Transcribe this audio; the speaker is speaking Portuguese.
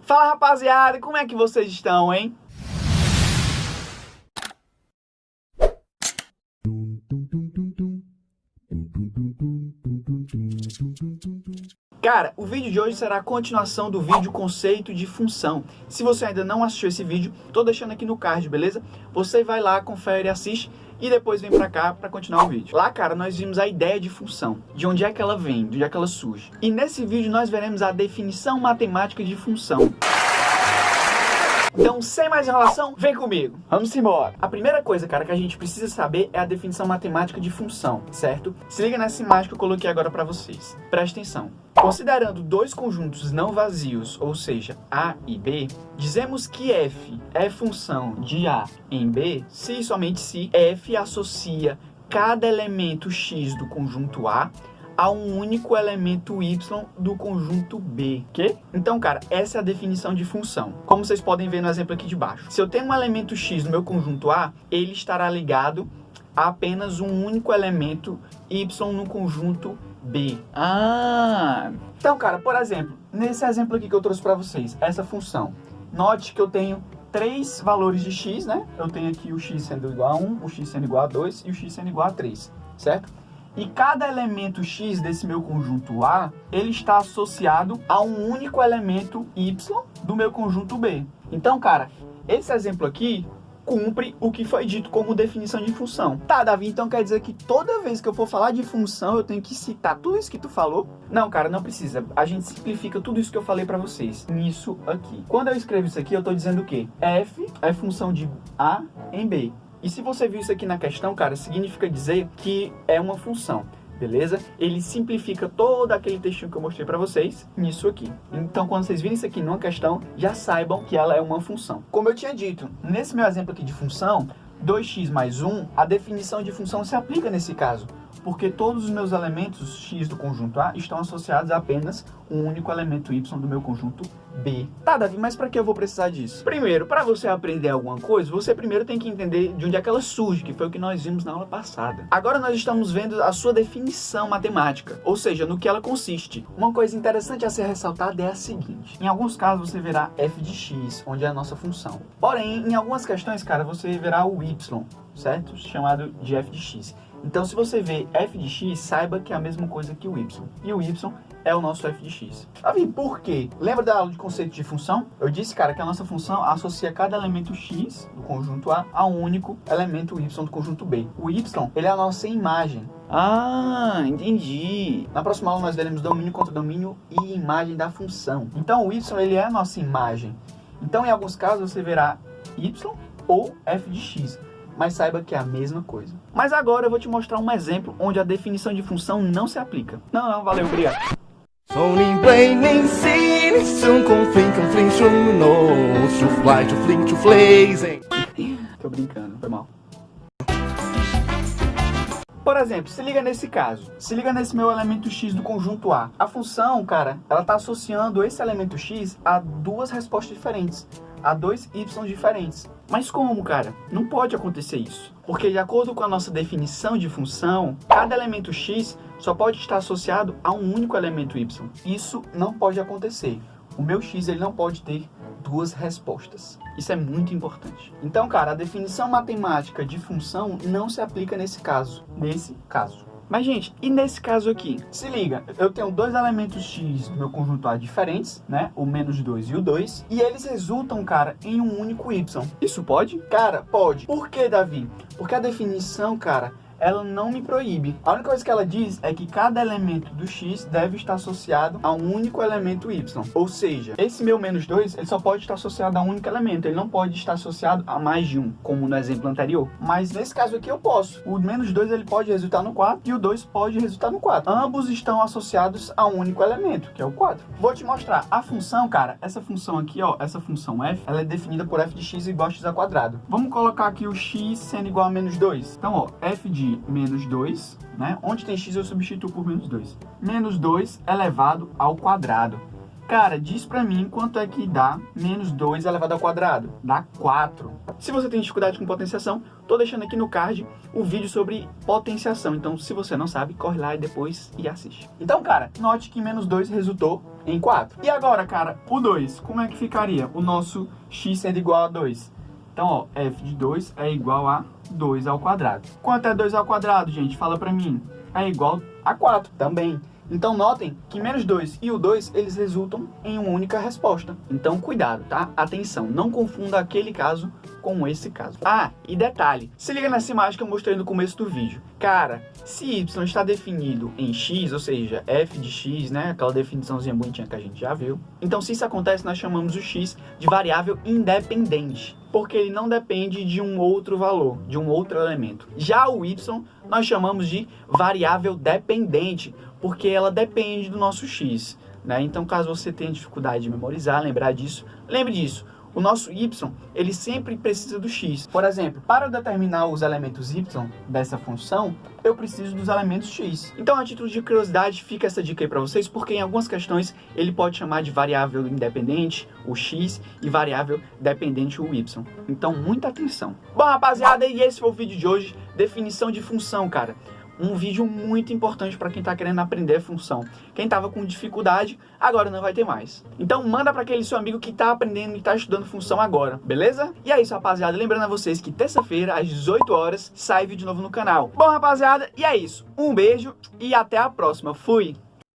Fala, rapaziada, como é que vocês estão, hein? Cara, o vídeo de hoje será a continuação do vídeo conceito de função. Se você ainda não assistiu esse vídeo, tô deixando aqui no card, beleza? Você vai lá, confere, assiste e depois vem pra cá pra continuar o vídeo. Lá, cara, nós vimos a ideia de função, de onde é que ela vem, de onde é que ela surge. E nesse vídeo nós veremos a definição matemática de função. Então, sem mais enrolação, vem comigo. Vamos embora. A primeira coisa, cara, que a gente precisa saber é a definição matemática de função, certo? Se liga nessa imagem que eu coloquei agora pra vocês. Presta atenção. Considerando dois conjuntos não vazios, ou seja, A e B, dizemos que f é função de A em B se e somente se f associa cada elemento x do conjunto A a um único elemento y do conjunto B. Ok? Então, cara, essa é a definição de função. Como vocês podem ver no exemplo aqui de baixo. Se eu tenho um elemento x no meu conjunto A, ele estará ligado a apenas um único elemento y no conjunto B. Então, cara, por exemplo, nesse exemplo aqui que eu trouxe para vocês, essa função. Note que eu tenho três valores de x, né? Eu tenho aqui o x sendo igual a 1, o x sendo igual a 2 e o x sendo igual a 3, certo? E cada elemento x desse meu conjunto A, ele está associado a um único elemento y do meu conjunto B. Então, cara, esse exemplo aqui cumpre o que foi dito como definição de função. Tá, Davi, então quer dizer que toda vez que eu for falar de função, eu tenho que citar tudo isso que tu falou? Não, cara, não precisa. A gente simplifica tudo isso que eu falei pra vocês nisso aqui. Quando eu escrevo isso aqui, eu tô dizendo o quê? F é função de A em B. E se você viu isso aqui na questão, cara, significa dizer que é uma função, beleza? Ele simplifica todo aquele textinho que eu mostrei para vocês nisso aqui. Então, quando vocês virem isso aqui numa questão, já saibam que ela é uma função. Como eu tinha dito, nesse meu exemplo aqui de função, 2x mais 1, a definição de função se aplica nesse caso, porque todos os meus elementos x do conjunto A estão associados a apenas um único elemento y do meu conjunto B. Tá, Davi, mas para que eu vou precisar disso? Primeiro, para você aprender alguma coisa, você primeiro tem que entender de onde é que ela surge, que foi o que nós vimos na aula passada. Agora nós estamos vendo a sua definição matemática, ou seja, no que ela consiste. Uma coisa interessante a ser ressaltada é a seguinte. Em alguns casos você verá f de x, onde é a nossa função. Porém, em algumas questões, cara, você verá o y, certo? Chamado de f de x. Então, se você vê f de x, saiba que é a mesma coisa que o y. E o y é o nosso f de x. Davi, por quê? Lembra da aula de conceito de função? Eu disse, cara, que a nossa função associa cada elemento x do conjunto A um único elemento y do conjunto B. O y, ele é a nossa imagem. Entendi. Na próxima aula nós veremos domínio contra domínio e imagem da função. Então, o y, ele é a nossa imagem. Então, em alguns casos, você verá y ou f de x. Mas saiba que é a mesma coisa. Mas agora eu vou te mostrar um exemplo onde a definição de função não se aplica. Não, valeu, obrigado. Tô brincando, foi mal. Por exemplo, se liga nesse caso. Se liga nesse meu elemento x do conjunto A. A função, cara, ela está associando esse elemento x a duas respostas diferentes. A dois y diferentes. Mas como, cara? Não pode acontecer isso. Porque de acordo com a nossa definição de função, cada elemento x só pode estar associado a um único elemento y. Isso não pode acontecer. O meu x, ele não pode ter duas respostas. Isso é muito importante. Então, cara, a definição matemática de função não se aplica nesse caso. Mas, gente, e nesse caso aqui? Se liga, eu tenho dois elementos x do meu conjunto A diferentes, né? O menos 2 e o 2. E eles resultam, cara, em um único y. Isso pode? Cara, pode. Por que, Davi? Porque a definição, cara, ela não me proíbe. A única coisa que ela diz é que cada elemento do x deve estar associado a um único elemento y. Ou seja, esse meu menos 2, ele só pode estar associado a um único elemento. Ele não pode estar associado a mais de um, como no exemplo anterior. Mas nesse caso aqui eu posso. O menos 2, ele pode resultar no 4 e o 2 pode resultar no 4. Ambos estão associados a um único elemento, que é o 4. Vou te mostrar. A função, cara, essa função aqui, ó, essa função f, ela é definida por f de x igual a x ao quadrado. Vamos colocar aqui o x sendo igual a menos 2. Então, ó, f de menos 2, né? Onde tem x eu substituo por menos 2. Menos 2 elevado ao quadrado. Cara, diz pra mim quanto é que dá menos 2 elevado ao quadrado. Dá 4. Se você tem dificuldade com potenciação, tô deixando aqui no card o vídeo sobre potenciação. Então, se você não sabe, corre lá e depois assiste. Então, cara, note que menos 2 resultou em 4. E agora, cara, o 2, como é que ficaria? O nosso x sendo igual a 2. Então, ó, f de 2 é igual a 2 ao quadrado. Quanto é 2 ao quadrado, gente? Fala pra mim. É igual a 4 também. Então, notem que menos 2 e o 2, eles resultam em uma única resposta. Então, cuidado, tá? Atenção, não confunda aquele caso com esse caso. Ah, e detalhe, se liga nessa imagem que eu mostrei no começo do vídeo. Cara, se y está definido em x, ou seja, f de x, né? Aquela definiçãozinha bonitinha que a gente já viu. Então, se isso acontece, nós chamamos o x de variável independente, porque ele não depende de um outro valor, de um outro elemento. Já o y, nós chamamos de variável dependente, porque ela depende do nosso x, né? Então, caso você tenha dificuldade de memorizar, lembrar disso, lembre disso. O nosso y, ele sempre precisa do x. Por exemplo, para eu determinar os elementos y dessa função, eu preciso dos elementos x. Então, a título de curiosidade, fica essa dica aí para vocês, porque em algumas questões ele pode chamar de variável independente, o x, e variável dependente, o y. Então, muita atenção. Bom, rapaziada, e esse foi o vídeo de hoje. Definição de função, cara. Um vídeo muito importante para quem está querendo aprender a função. Quem estava com dificuldade, agora não vai ter mais. Então manda para aquele seu amigo que está aprendendo e está estudando função agora, beleza? E é isso, rapaziada. Lembrando a vocês que terça-feira, às 18 horas, sai vídeo novo no canal. Bom, rapaziada, e é isso. Um beijo e até a próxima. Fui!